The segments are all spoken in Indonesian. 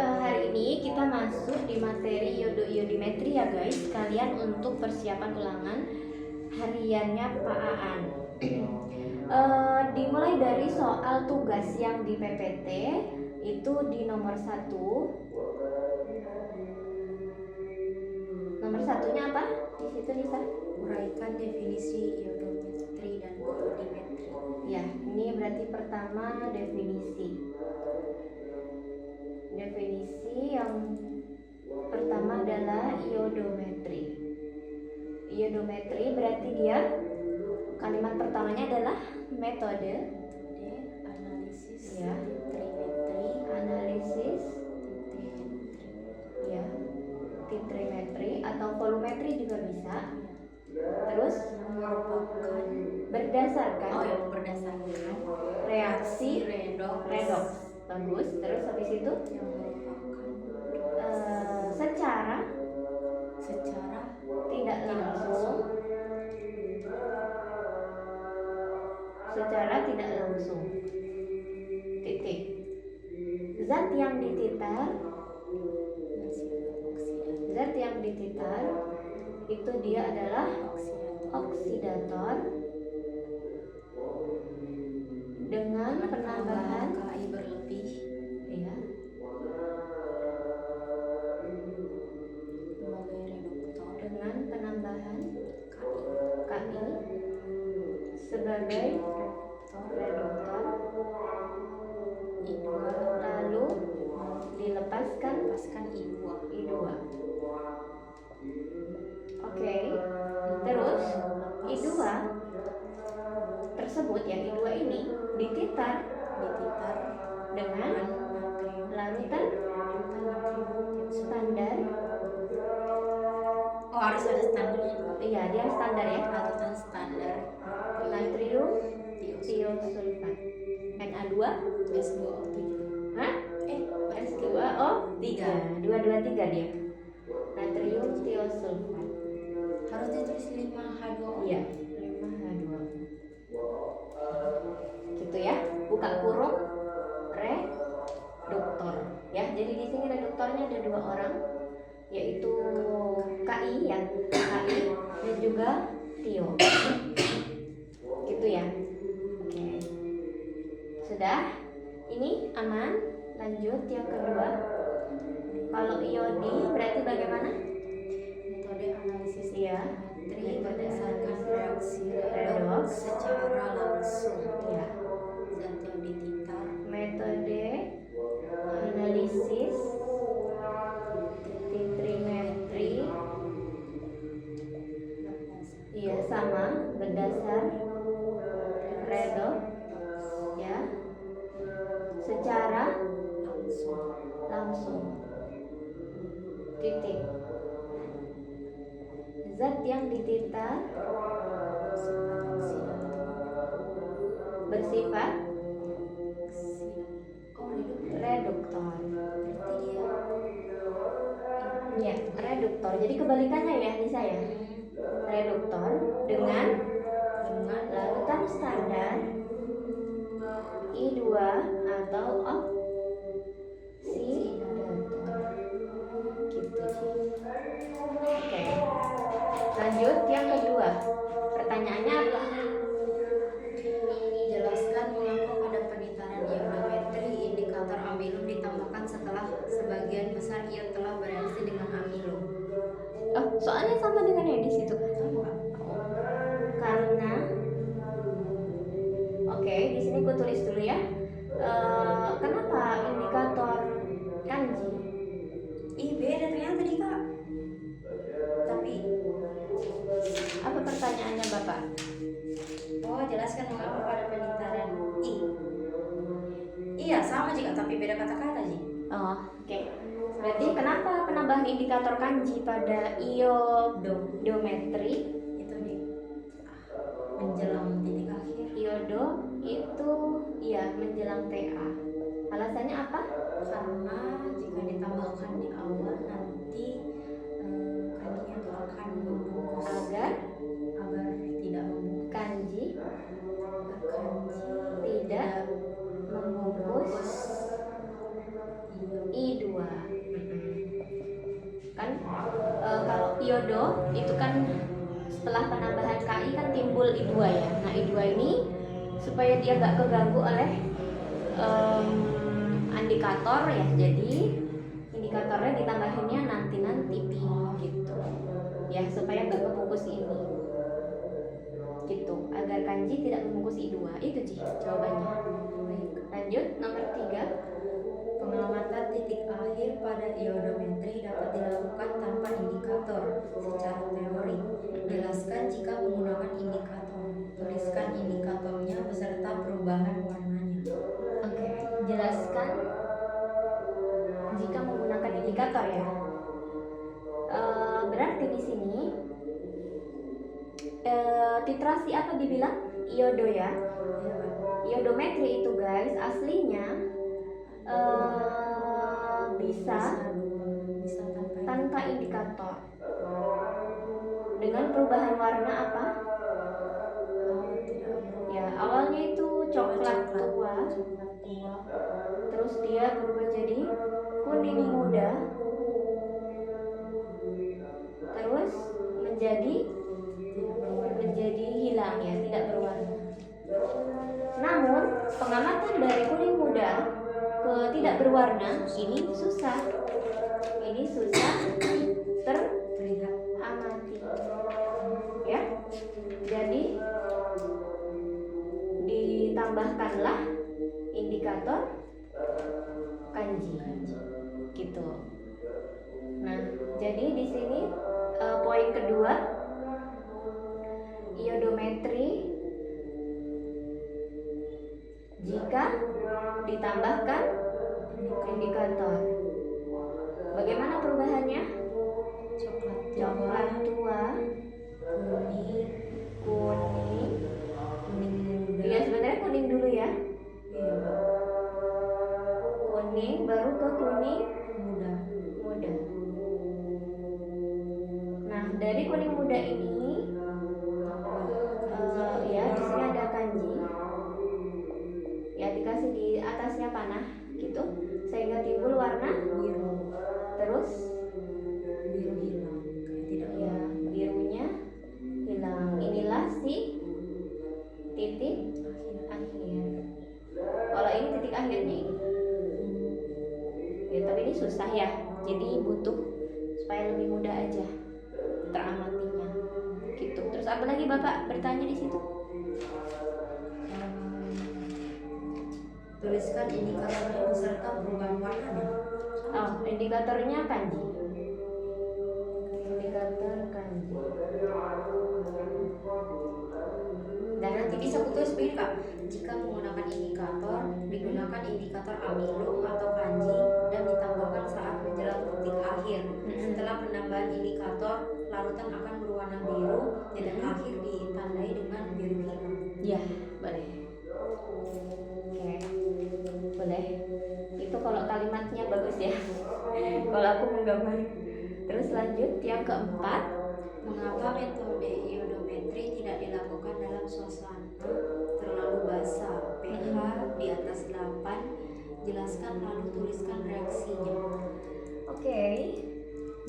hari ini kita masuk di materi iodimetri ya guys, kalian untuk persiapan ulangan hariannya Pak Aan. Dimulai dari soal tugas yang di PPT itu di nomor 1. Nomor satunya apa? Di situ Nisa? Uraikan definisi iodometri dan iodimetri. Ya, ini berarti pertama definisi. Definisi yang pertama adalah iodometri. Iodometri berarti dia kalimat pertamanya adalah metode Analisis ya, titrimetri, analisis ya, titrimetri atau volumetri juga bisa. Terus merupakan berdasarkan berdasarkan reaksi redoks redoks. Bagus. Terus habis itu yang merupakan secara tidak langsung, titik. Zat yang dititar itu dia adalah oksidator dengan penambahan KI berlebih ya, sebagai reduktor dengan penambahan KI sebagai reduktor, I2 lalu dilepaskan I2. Oke. Terus I2 tersebut ya, I2 ini dititar dengan larutan standar. Harus ada standarnya. Iya, dia standar ya. Larutan standar Natrium tiosulfat Na2 S2O3. Hah? S2O3 223 dia. Natrium tiosulfat. Harus ditulis 5H2O. Iya, 5H2O. Gitu ya. Buka kurung reduktor ya. Jadi di sini reduktornya ada 2 orang, yaitu KI ya, KI dan juga tio. Gitu ya. Oke. Sudah? Ini aman? Lanjut yang kedua. Kalau iodi berarti bagaimana? Metode analisis Iya. iodometri berdasarkan reaksi Redoks secara langsung. Ya. Zat yang dititar Metode analisis titrimetri iya sama berdasar redoks ya, secara langsung. Titik. Zat yang dititar bersifat reduktor. Ya, reduktor. Jadi kebalikannya ya Nisa ya. Reduktor dengan larutan standar I2 atau oksidator. Gitu. Oke. Lanjut yang kedua. Pertanyaannya apa? Jelaskan mengapa pada penitaran iodometri indikator amilum ditambahkan setelah sebagian besar ion telah bereaksi dengan amilum. Oh, soalnya sama dengan yang di situ. Karena oke, di sini gue tulis dulu ya. Kenapa indikator kanji? Beda ternyata tadi kak. Tapi Apa pertanyaannya Bapak? jelaskan mengapa pada penitaran I. Iya sama juga tapi beda kata-kata sih. Oh, oke. Berarti kenapa penambahan indikator kanji pada iodometri? Itu di menjelang titik akhir. Iodo itu ya menjelang TA. Alasannya apa? Karena jika ditambahkan di awal nanti kanjinya itu akan membungkus Agar tidak membungkus kanji kanji tidak membungkus I2. Kan kalau iodo itu kan setelah penambahan KI kan timbul I2 ya. Nah I2 ini supaya dia nggak keganggu oleh indikator ya, jadi indikatornya ditambahinnya nanti pi gitu ya, supaya nggak membungkus ini gitu, agar kanji tidak membungkus I2. Itu sih jawabannya. Lanjut nomor 3. Pengamatan titik akhir pada iodometri dapat dilakukan tanpa indikator secara teori. Jelaskan jika menggunakan indikator. Tuliskan indikatornya beserta perubahan warnanya. Oke, jelaskan jika menggunakan indikator ya. Berarti di sini titrasi apa dibilang? Iodo ya. Iodometri itu guys aslinya bisa tanpa indikator. Dengan perubahan warna apa? Ya, awalnya itu coklat tua, terus dia berubah jadi kuning muda, terus menjadi hilang ya, tidak berwarna. Namun pengamatan dari kuning muda ke tidak berwarna ini susah terlihat amati ya. Jadi ditambahkanlah indikator kanji gitu. Nah, jadi di sini poin kedua, iodometri jika ditambahkan indikator. Bagaimana perubahannya? Coklat tua, kuning. Ya sebenarnya kuning dulu ya. Kuning baru ke kuning muda. Nah, dari kuning muda ini ya di sini ada kanji. Ya dikasih di atasnya panah gitu sehingga timbul warna biru. Terus biru hilang. Ya, birunya hilang. Inilah si titik akhir. Kalau ini titik akhirnya ini. Ya, tapi ini susah ya. Jadi butuh supaya lebih mudah aja teramatinya. Gitu. Terus apa lagi Bapak bertanya di situ? Tuliskan indikatornya beserta perubahan warnanya. Oh, indikatornya kanji. Indikator kanji. Dan nanti bisa kutulis begini Kak. Jika menggunakan indikator, digunakan indikator amilo atau kanji dan ditambahkan saat menjelang titik akhir. Setelah penambahan indikator, larutan akan berwarna biru dan akhir ditandai dengan biru hilang. Ya, boleh. Oke, boleh. Itu kalau kalimatnya bagus ya. Kalau aku menggambar. Terus lanjut yang keempat. Mengapa metode iodometri tidak dilakukan dalam suasana terlalu basah? pH di atas 8. Jelaskan lalu tuliskan reaksinya. Oke.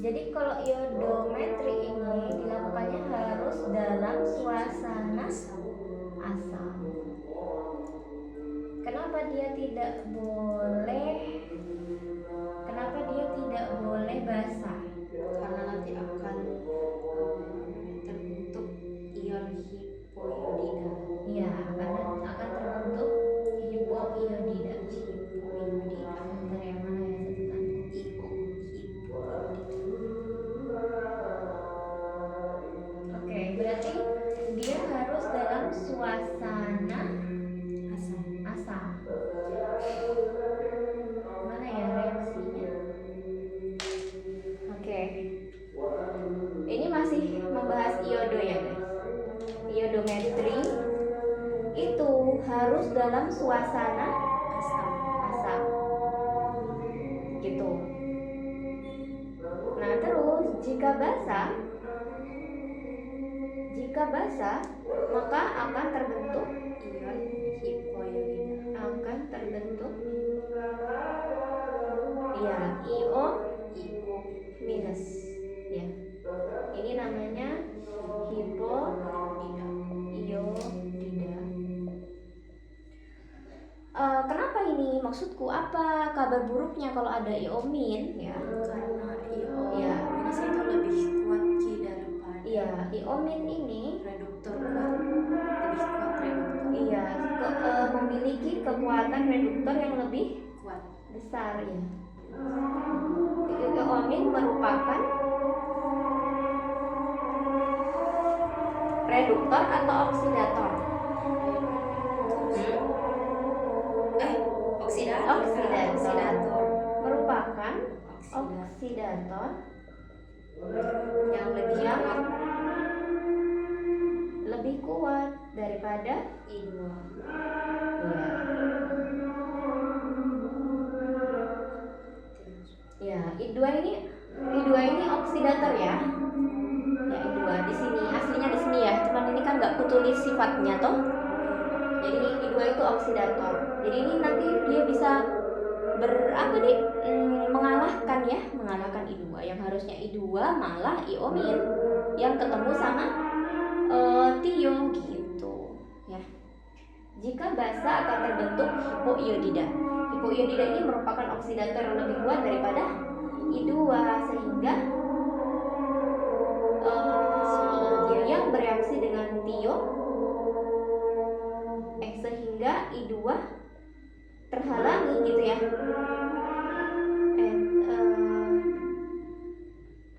Jadi kalau iodometri ini dilakukannya harus dalam suasana asam. Kenapa dia tidak boleh basah? Karena nanti akan terbentuk ion hipoiodida. Ya, karena akan terbentuk hipoiodida. Bentar yang mana ya Oke, berarti dia harus dalam suasana asam. Mana ya reaksinya? Oke. Ini masih membahas iodo ya guys. Iodometri itu harus dalam suasana asam. Gitu. Nah, terus jika basah maka akan terbentuk ion hipoiodida. Iya, IO IO minus. Ya. Ini namanya tidak. hipodiida. Kenapa ini? Maksudku apa kabar buruknya kalau ada IO min ya? Karena IO Ya. minus itu lebih kuat Ki daripada Iya, IO min ini reduktor kuat, lebih kuat reduktor iya memiliki kekuatan reduktor yang lebih kuat. besar ya. IO min merupakan reduktor atau oksidator? Oksidator. Merupakan oksidator Yang lebih yang kuat lebih kuat daripada I2. ya. I2 ini oksidator ya. Ya I2 di sini aslinya di sini ya. Cuman ini kan nggak kutulis sifatnya toh. Jadi I2 itu oksidator. Jadi ini nanti dia bisa mengalahkan I2 yang harusnya I2 malah IO min yang ketemu sama tio gitu ya. Jika basa akan terbentuk hipoiodida. Hipoiodida ini merupakan oksidator yang lebih kuat daripada I2 sehingga yang bereaksi dengan tio sehingga I2 terhalangi gitu ya.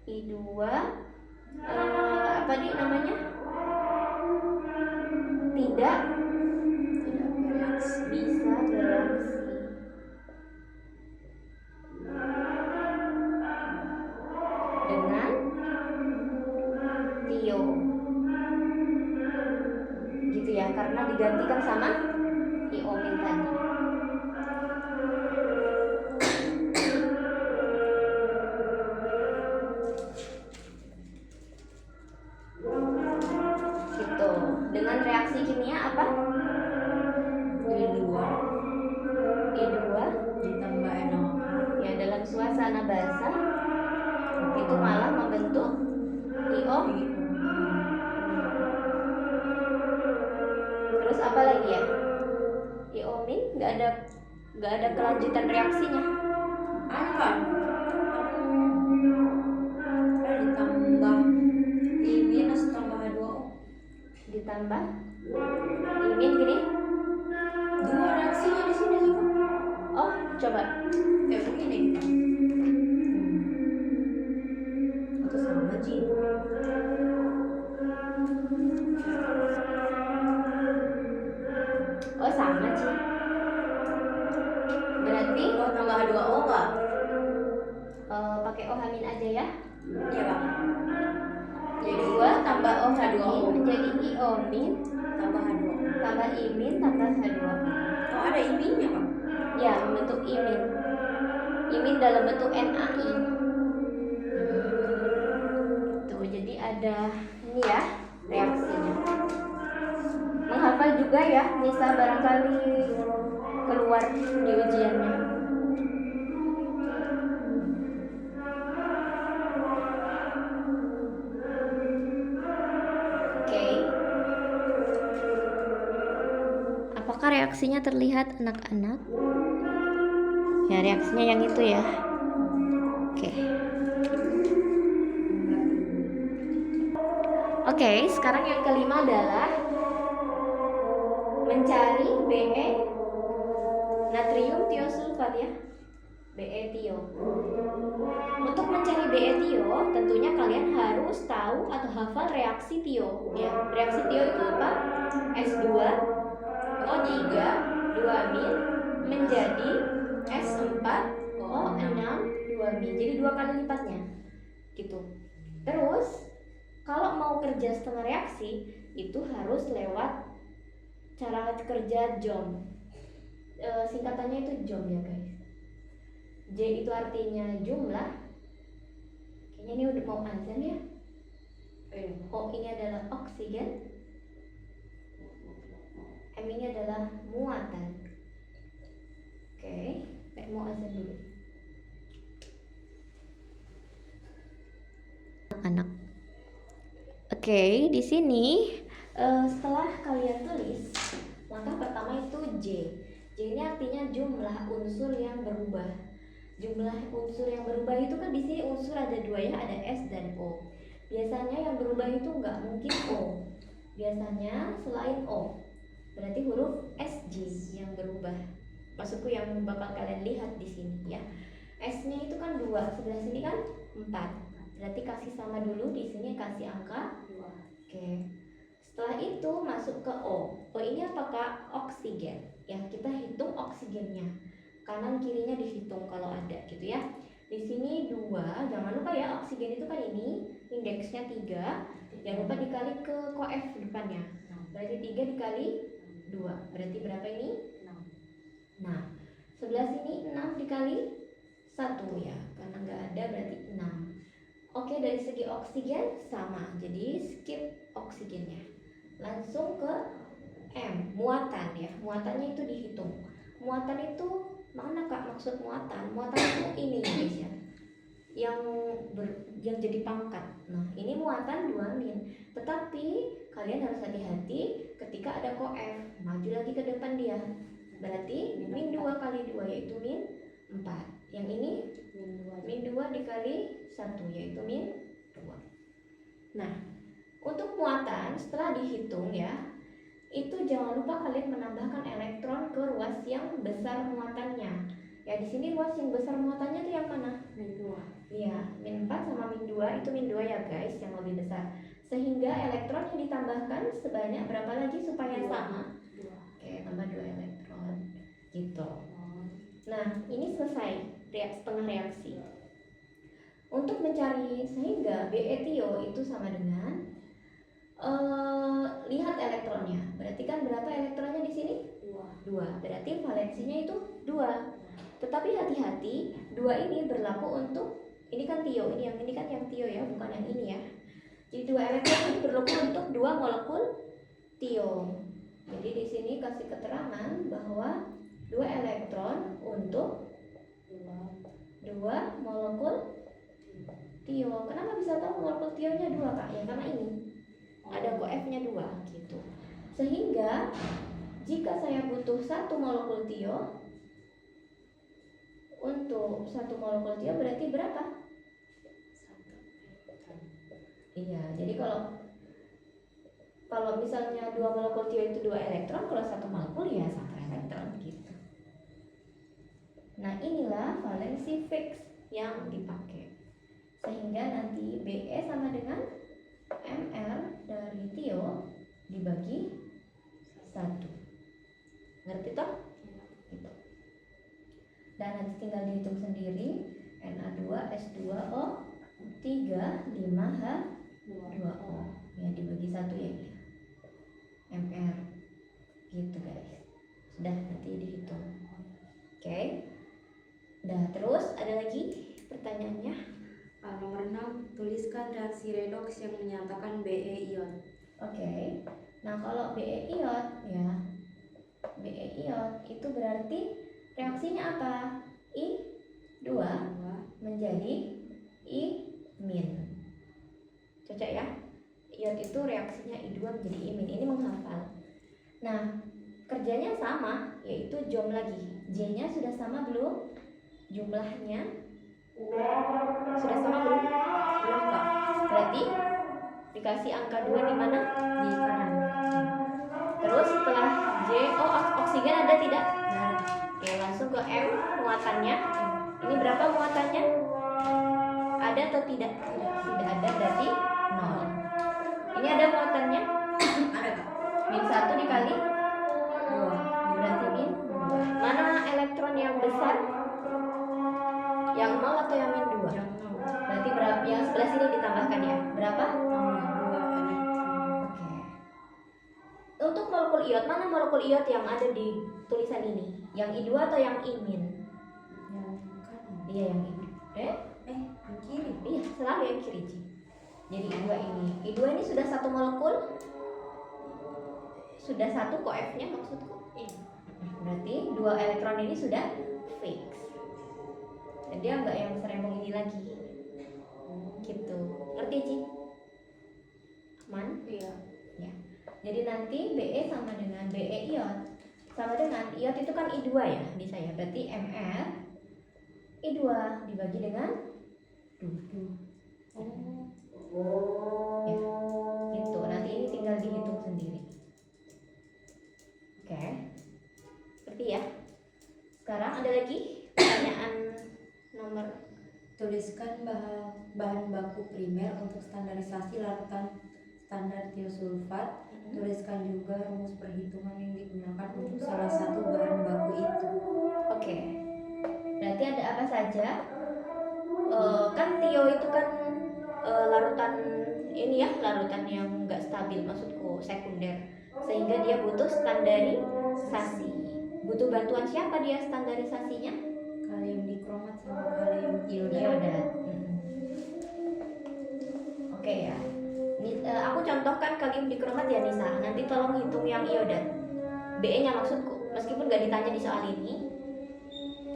I2 apa nih namanya? Tidak bisa bereaksi dengan tio gitu ya, karena digantikan sama IO min tadi. Gitu. Dengan reaksi kimia apa? I2 ditambah NaOH ya dalam suasana basah itu malah membentuk IO. Terus apa lagi ya? IO min nggak ada kelanjutan reaksinya. kan ditambah I minus tambah H2O Ditambah I min gini. dua reaksinya di sini sih. Oh, coba. Kayak begini. Atau sama Ji? Oh, sama sih. Berarti Tambah H2O nggak? pakai OH min aja ya. Iya Pak. Jadi 2 tambah OH H2O min menjadi IO min tambah H2O. tambah I min tambah H2O. Oh ada I-nya Pak? Ya, membentuk I min. I min dalam bentuk NaI. Tuh, jadi ada ini ya reaksinya. Menghafal juga ya, bisa barangkali keluar di ujiannya. Oke. Apakah reaksinya terlihat anak-anak? Ya, reaksinya yang itu ya. Oke. Oke, sekarang yang kelima adalah mencari Be natrium tiosulfat ya. BeTio. Untuk mencari BeTio, tentunya kalian harus tahu atau hafal reaksi tio ya. Reaksi tio itu apa? S2O3 2-min menjadi S4O6 2-min. Jadi 2 kali lipatnya. Gitu. Terus kalau mau kerja setengah reaksi itu harus lewat cara kerja JOM. Singkatannya itu JOM ya guys. J itu artinya jumlah. Kayaknya ini udah mau azan ya. O ini adalah oksigen. M ini adalah muatan. Oke, mau azan dulu. Oke, di sini setelah kalian tulis, langkah pertama itu J. J ini artinya jumlah unsur yang berubah. Jumlah unsur yang berubah itu kan di sini unsur ada dua ya, ada S dan O. Biasanya yang berubah itu nggak mungkin O. Biasanya selain O, berarti huruf SJ yang berubah. Maksudku yang bakal kalian lihat di sini ya. S-nya itu kan 2, sebelah sini kan 4. Berarti kasih sama dulu, di sini kasih angka 2. Oke. Setelah itu masuk ke O. O ini apakah oksigen? Ya, kita hitung oksigennya. Kanan kirinya dihitung kalau ada gitu ya. Di sini 2, jangan lupa ya oksigen itu kan ini indeksnya 3. Jangan lupa dikali ke koef depannya. Berarti 3 dikali 2. Berarti berapa ini? 6. Nah, sebelah sini 6 dikali 1 ya, karena nggak ada berarti 6. Oke, dari segi oksigen sama, jadi skip oksigennya. Langsung ke M, muatan ya. Muatannya itu dihitung. Muatan itu mana Kak maksud muatan? Muatan itu ini guys ya. Yang jadi pangkat. Nah, ini muatan 2 min. Tetapi kalian harus hati-hati ketika ada koef. Maju lagi ke depan dia. Berarti min 2 kali 2 yaitu min 4. Yang ini min 2 dikali 1 yaitu min 2. Nah, untuk muatan setelah dihitung ya, itu jangan lupa kalian menambahkan elektron ke ruas yang besar muatannya. Ya, di sini ruas yang besar muatannya itu yang mana? Min 2. Iya, min 4 sama min 2 itu min 2 ya guys, yang lebih besar. Sehingga elektron yang ditambahkan sebanyak berapa lagi supaya sama? 2. Oke, tambah 2 elektron. Gitu. Nah, ini selesai setengah reaksi. Untuk mencari sehingga BeTio itu sama dengan lihat elektronnya. Berarti kan berapa elektronnya di sini? 2. Berarti valensinya itu 2. Tetapi hati-hati, 2 ini berlaku untuk ini kan tio, ini kan yang tio ya, bukan yang ini ya. Jadi 2 elektron ini berlaku untuk 2 molekul tio. Jadi di sini kasih keterangan bahwa 2 elektron untuk 2 molekul tio. Kenapa bisa tahu molekul tionya 2 Kak? Ya karena ini ada koefnya 2 gitu. Sehingga jika saya butuh 1 molekul tio, untuk 1 molekul tio berarti berapa? 1. Iya, jadi kalau misalnya 2 molekul tio itu 2 elektron, kalau 1 molekul ya 1 elektron gitu. Nah, inilah valensi fix yang dipakai. Sehingga nanti Be sama dengan Mr dari tio dibagi 1. Ngerti toh? Gitu. Dan nanti tinggal dihitung sendiri. Na2S2O 3 5H2O. Ya dibagi 1 ya. Mr. Gitu guys. Sudah nanti dihitung. Oke. Nah, terus ada lagi pertanyaannya? Nomor 6, tuliskan reaksi redoks yang menyatakan Be ion. Oke. Nah, kalau Be ion ya. Be ion itu berarti reaksinya apa? I2 menjadi I min. Cocok ya? Ion itu reaksinya I2 menjadi I min. Ini menghafal. Nah, kerjanya sama, yaitu jom lagi. J-nya sudah sama belum? Jumlahnya sudah sama belum? Belum Kak. Berarti dikasih angka 2 di mana? Di kanan. Terus setelah J, oksigen ada tidak? Nah, oke, langsung ke M muatannya. Ini berapa muatannya? Ada atau tidak? Tidak ada, berarti 0. Ini ada muatannya? Ada Kak. Min 1 dikali 2. Berarti min 2. Mana elektron yang besar? Yang 0 atau yang min 2? Yang 0. Berarti berapa? Yang sebelah sini ditambahkan ya? Berapa? Tambah 2 elektron. Oke. Untuk molekul iot, mana molekul iot yang ada di tulisan ini? Yang I2 atau yang I min? Yang kanan. Iya, yang I. Yang kiri. Iya, selalu yang kiri, Ci. Jadi I2 ini. I2 ini sudah 1 molekul? Sudah 1 koefnya maksudku? Iya. Berarti 2 elektron ini sudah fix. Dan dia nggak yang serembong ini lagi. Gitu. Ngerti, Ci? Aman? Jadi nanti Be sama dengan Be iot sama dengan iot itu kan I2 ya bisa ya. Berarti Mr I2 dibagi dengan 2. Ya, gitu. Nanti ini tinggal dihitung sendiri. Oke. Seperti ya. Sekarang ada lagi pertanyaan nomor. Tuliskan bahan baku primer untuk standarisasi larutan standar tiosulfat. Tuliskan juga rumus perhitungan yang digunakan untuk salah satu bahan baku itu. Oke. Berarti ada apa saja? Kan tio itu kan larutan ini ya, larutan yang enggak stabil, maksudku sekunder, sehingga dia butuh standarisasi. Butuh bantuan siapa dia standarisasinya? Kalium dikromat sama kalium iodat. Iodat. Oke ya. Aku contohkan kalium dikromat ya Nisa. Nanti tolong hitung yang iodat. BE-nya maksudku. Meskipun nggak ditanya di soal ini,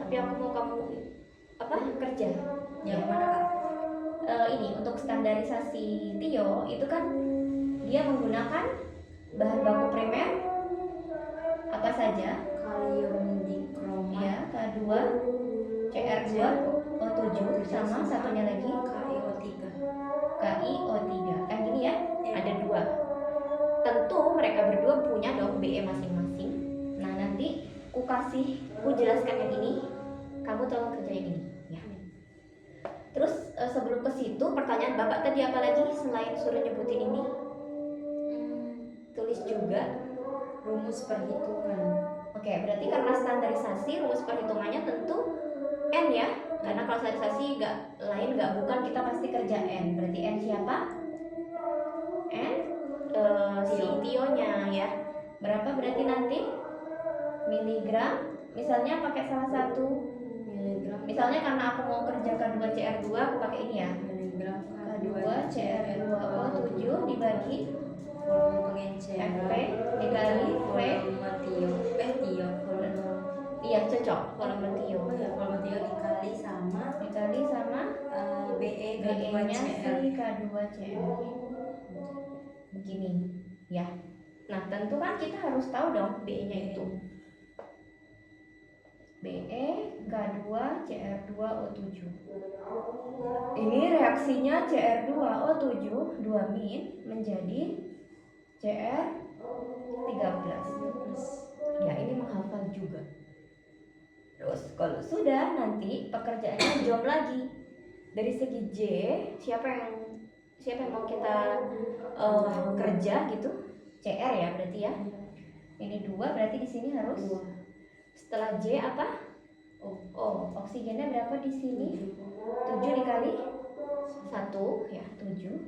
tapi aku mau kamu kerja. Yang mana Kak? Ini untuk standarisasi tio itu kan dia menggunakan bahan baku primer apa saja? Kalium dikromat. Ya, K2, Cr2O7 sama satunya lagi KiO3. KiO3. Kan gini ya, ada 2. Tentu mereka berdua punya dong Be masing-masing. Nah, nanti ku jelaskan yang ini, kamu tolong kerjain ini ya. Terus sebelum ke situ pertanyaan Bapak tadi apa lagi selain suruh nyebutin ini? Tulis juga Rumus perhitungan. Oke, berarti karena standarisasi rumus perhitungannya tentu N ya. Karena kalau standarisasi bukan kita pasti kerja N. Berarti N siapa? N si tionya ya. Berapa berarti nanti? Miligram. Misalnya pakai salah satu Miligram. Misalnya karena aku mau kerja K2CR2 aku pakai ini ya. Miligram K2CR2O7 dibagi volume pengenceran Fp dikali V. Tio volume. Iya cocok volume tio. Volume tio dikali sama Be BE-nya K2Cr. si K2CR. Begini ya. Nah, tentu kan kita harus tahu dong BE-nya itu. Be K2Cr2O7. Ini reaksinya Cr2O7 2- menjadi Cr13. Ya, ini menghafal juga. Terus kalau sudah nanti pekerjaannya jom lagi. Dari segi J, siapa yang mau kita kerja gitu? Cr ya berarti ya. Ini 2 berarti di sini harus setelah J apa? Oksigennya berapa di sini? 7 dikali 1 ya, 7.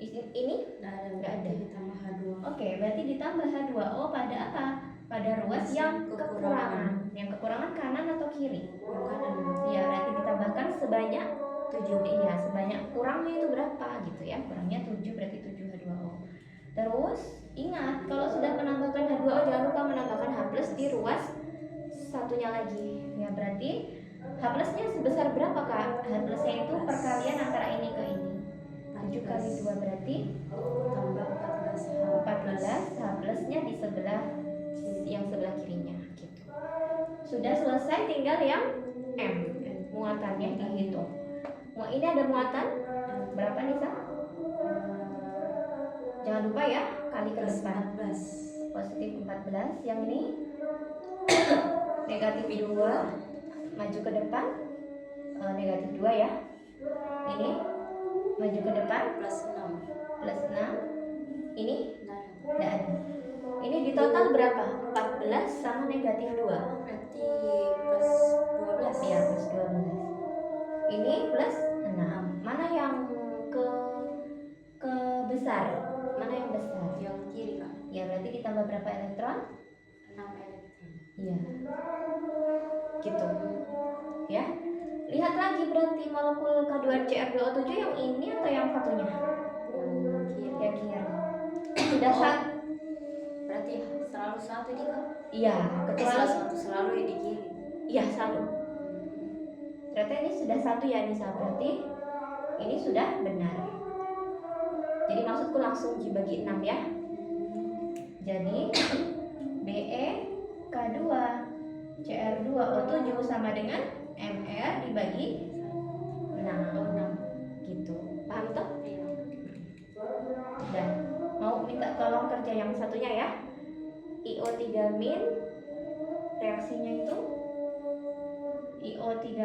Ini nggak ada. Ditambah H2. Oke, berarti ditambah H2O pada apa? Pada ruas yang kekurangan. Yang kekurangan kanan atau kiri? Kanan. Ya, berarti ditambahkan sebanyak 7. Iya, sebanyak kurangnya itu berapa gitu ya? Kurangnya 7 berarti 7 H2O. Terus ingat kalau sudah menambahkan H2O jangan lupa menambahkan H+ di ruas satunya lagi. Ya, berarti H+-nya sebesar berapa Kak? H+-nya itu perkalian antara ini ke ini. 7 kali 2 berarti tambah 14. H+-nya di yang sebelah kirinya gitu. Sudah selesai, tinggal yang M, muatannya dihitung. Ini ada muatan berapa nih Sa? Jangan lupa ya, kali ke depan. 14. Positif 14. Yang ini negatif 2, maju ke depan. Negatif 2 ya. Ini maju ke depan Plus 6. plus 6. Ini Nah, tidak ada. Ini di total berapa? 14 sama negatif 2. berarti plus 12. Ya, plus 12. Ini plus 6. Mana yang ke besar? Mana yang besar? Yang kiri Kak. Ya, berarti ditambah berapa elektron? 6 elektron. Iya. Gitu. Ya. Lihat lagi berarti molekul K2Cr2O7 yang ini atau yang satunya? Kiri. Yang kiri. Sudah satu. Berarti selalu satu di Kak. Iya, kecuali selalu yang di kiri. iya selalu. Ternyata ini sudah satu ya Nisa, berarti ini sudah benar. Jadi maksudku langsung dibagi 6 ya. Jadi BE K2 Cr2O7 sama dengan Mr dibagi 6 gitu. Paham toh? Iya. Dan mau minta tolong kerja yang satunya ya. IO3- reaksinya itu IO3-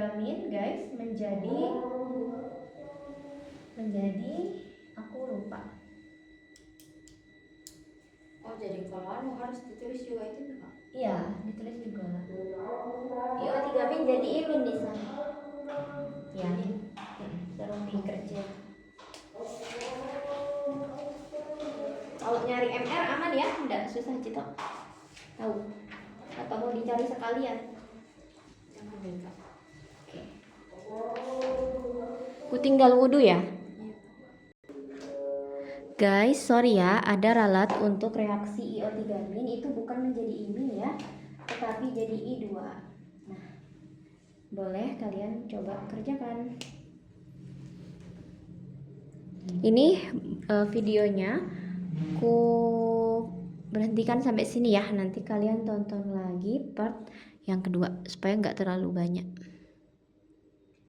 guys menjadi aku lupa. Oh, jadi kalau anu harus ditulis juga itu juga. Iya, ditulis juga. IO3- jadi imin di sana. Ya, suruh dikerja. Kalau nyari MR aman ya, enggak susah Cito. Tahu? Atau mau dicari sekalian? Jangan beda. Oke. Ku tinggal wudhu ya. Iya. Guys, sorry ya, ada ralat untuk reaksi IO3- itu bukan menjadi imin ya, tetapi jadi I2. Nah, boleh kalian coba kerjakan. Ini videonya ku berhentikan sampai sini ya. Nanti kalian tonton lagi part yang kedua supaya nggak terlalu banyak.